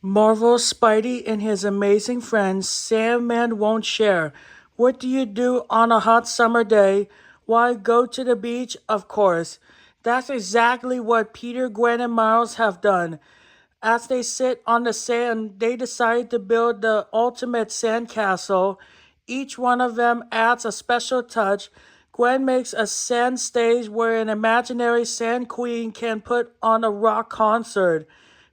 Marvel's Spidey and his amazing friends Sandman won't share. What do you do on a hot summer day? Why, go to the beach, of course. That's exactly what Peter, Gwen, and Miles have done. As they sit on the sand, they decide to build the ultimate sandcastle. Each one of them adds a special touch. Gwen makes a sand stage where an imaginary sand queen can put on a rock concert.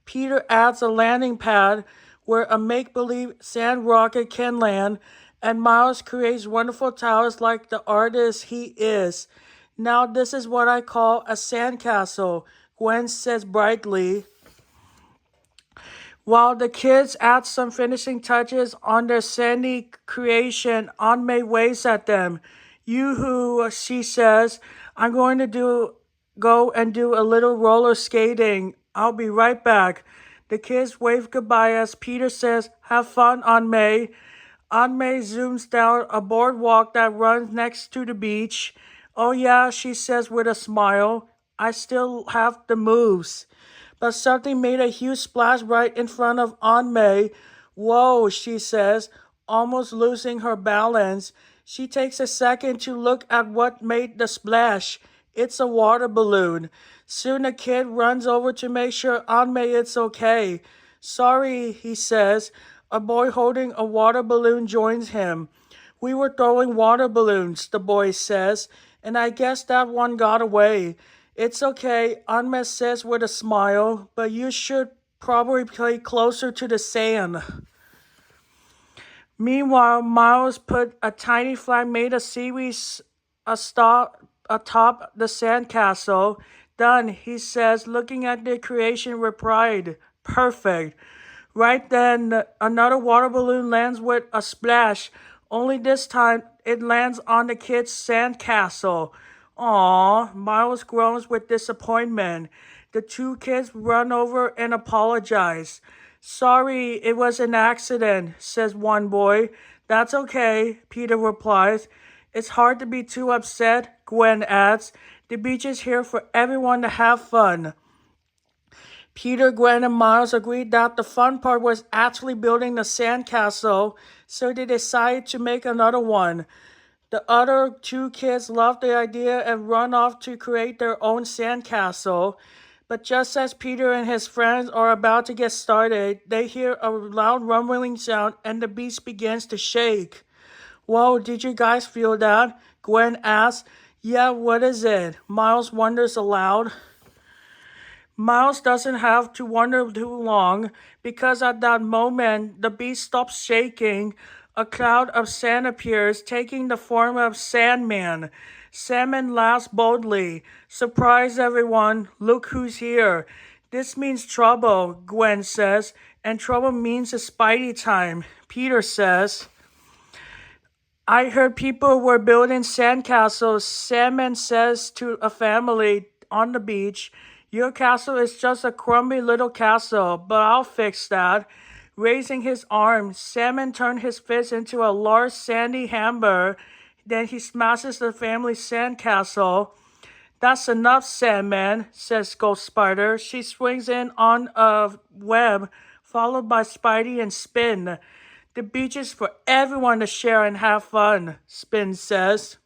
Peter adds a landing pad where a make believe sand rocket can land, and Miles creates wonderful towers like the artist he is. Now, this is what I call a sandcastle, Gwen says brightly. While the kids add some finishing touches on their sandy creation, Aunt May waves at them. Yoo-hoo, she says, I'm going to go and do a little roller skating. I'll be right back. The kids wave goodbye as Peter says, have fun, Aunt May. Aunt May zooms down a boardwalk that runs next to the beach. Oh yeah, she says with a smile. I still have the moves. But something made a huge splash right in front of Aunt May. Whoa, she says, almost losing her balance. She takes a second to look at what made the splash. It's a water balloon. Soon a kid runs over to make sure Aunt May is okay. Sorry, he says. A boy holding a water balloon joins him. We were throwing water balloons, the boy says, and I guess that one got away. It's okay, Anma says with a smile, but you should probably play closer to the sand. Meanwhile, Miles put a tiny flag made of seaweed atop the sandcastle. Done, he says, looking at the creation with pride. Perfect. Right then, another water balloon lands with a splash. Only this time, it lands on the kid's sandcastle. Aw, Miles groans with disappointment. The two kids run over and apologize. Sorry, it was an accident, says one boy. That's okay, Peter replies. It's hard to be too upset, Gwen adds. The beach is here for everyone to have fun. Peter, Gwen, and Miles agreed that the fun part was actually building the sandcastle, so they decided to make another one. The other two kids loved the idea and run off to create their own sandcastle. But just as Peter and his friends are about to get started, they hear a loud rumbling sound and the beach begins to shake. Whoa, did you guys feel that? Gwen asks. Yeah, what is it? Miles wonders aloud. Miles doesn't have to wonder too long because at that moment the beast stops shaking. A cloud of sand appears, taking the form of Sandman. Sandman laughs boldly. Surprise everyone, look who's here. This means trouble, Gwen says, and trouble means it's Spidey time. Peter says, I heard people were building sandcastles, Sandman says to a family on the beach. Your castle is just a crummy little castle, but I'll fix that. Raising his arm, Salmon turned his fist into a large sandy hammer. Then he smashes the family sandcastle. That's enough, Sandman, says Ghost Spider. She swings in on a web, followed by Spidey and Spin. The beach is for everyone to share and have fun, Spin says.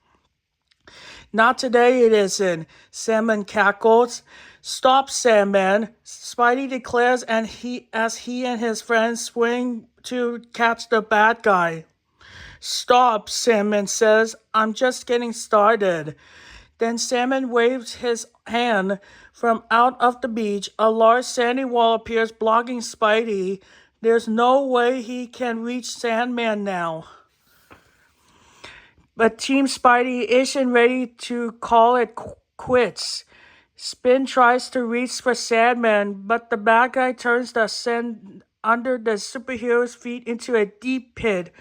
Not today it isn't, Salmon cackles. Stop, Sandman, Spidey declares as he and his friends swing to catch the bad guy. Stop, Sandman says. I'm just getting started. Then Sandman waves his hand. From out of the beach, a large sandy wall appears blocking Spidey. There's no way he can reach Sandman now. But Team Spidey isn't ready to call it quits. Spin tries to reach for Sandman, but the bad guy turns the sand under the superhero's feet into a deep pit.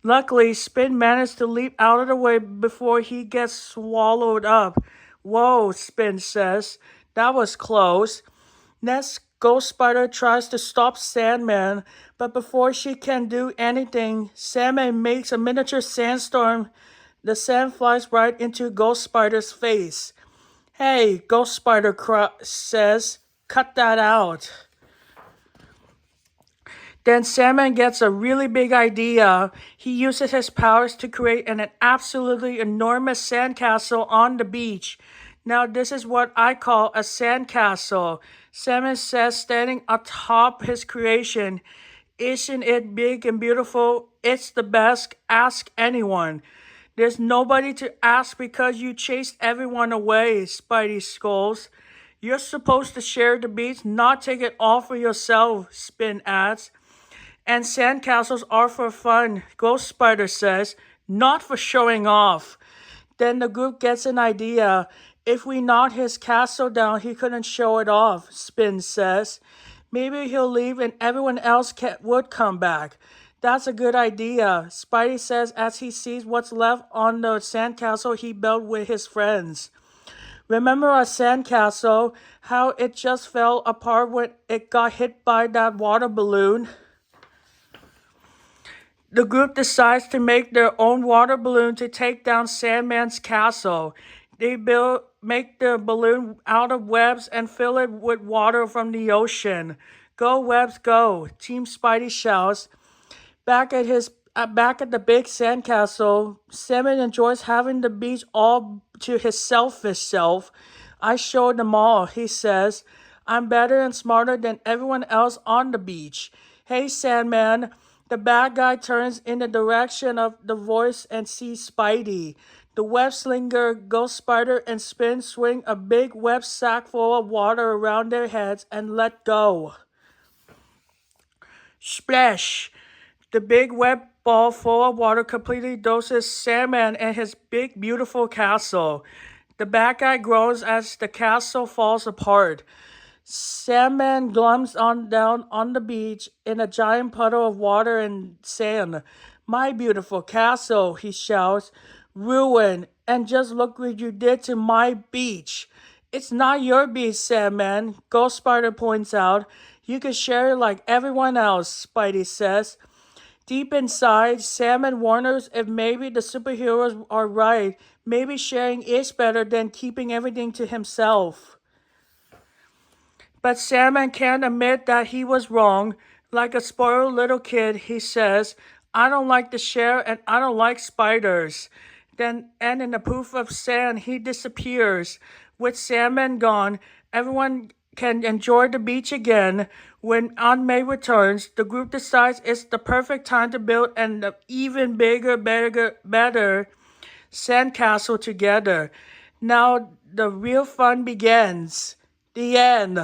Luckily, Spin managed to leap out of the way before he gets swallowed up. Whoa, Spin says. That was close. Next, Ghost Spider tries to stop Sandman, but before she can do anything, Sandman makes a miniature sandstorm. The sand flies right into Ghost Spider's face. Hey, Ghost Spider says, cut that out. Then Sandman gets a really big idea. He uses his powers to create an absolutely enormous sandcastle on the beach. Now, this is what I call a sandcastle. Sandman says, standing atop his creation, "Isn't it big and beautiful? It's the best. Ask anyone." "There's nobody to ask because you chased everyone away," Spidey scolds. "You're supposed to share the beach, not take it all for yourself," Spin adds. "And sandcastles are for fun," Ghost Spider says, "not for showing off." Then the group gets an idea. "If we knock his castle down, he couldn't show it off," Spin says. "Maybe he'll leave and everyone else would come back." "That's a good idea," Spidey says as he sees what's left on the sandcastle he built with his friends. "Remember our sandcastle? How it just fell apart when it got hit by that water balloon?" The group decides to make their own water balloon to take down Sandman's castle. They make the balloon out of webs and fill it with water from the ocean. "Go, webs, go!" Team Spidey shouts. Back at the big sandcastle, Sandman enjoys having the beach all to his selfish self. "I showed them all," he says. "I'm better and smarter than everyone else on the beach." "Hey, Sandman." The bad guy turns in the direction of the voice and sees Spidey. The web slinger, Ghost Spider, and Spin swing a big web sack full of water around their heads and let go. Splash! The big web ball full of water completely doses Sandman and his big, beautiful castle. The bad guy groans as the castle falls apart. Sandman glums on down on the beach in a giant puddle of water and sand. "My beautiful castle," he shouts. "Ruined, and just look what you did to my beach." "It's not your beach, Sandman," Ghost Spider points out. "You can share it like everyone else," Spidey says. Deep inside, Sandman wonders if maybe the superheroes are right. Maybe sharing is better than keeping everything to himself. But Sandman can't admit that he was wrong. Like a spoiled little kid, he says, "I don't like to share and I don't like spiders." And in a poof of sand, he disappears. With Sandman gone, everyone can enjoy the beach again. When Aunt May returns, the group decides it's the perfect time to build an even bigger, better sandcastle together. Now the real fun begins. The end.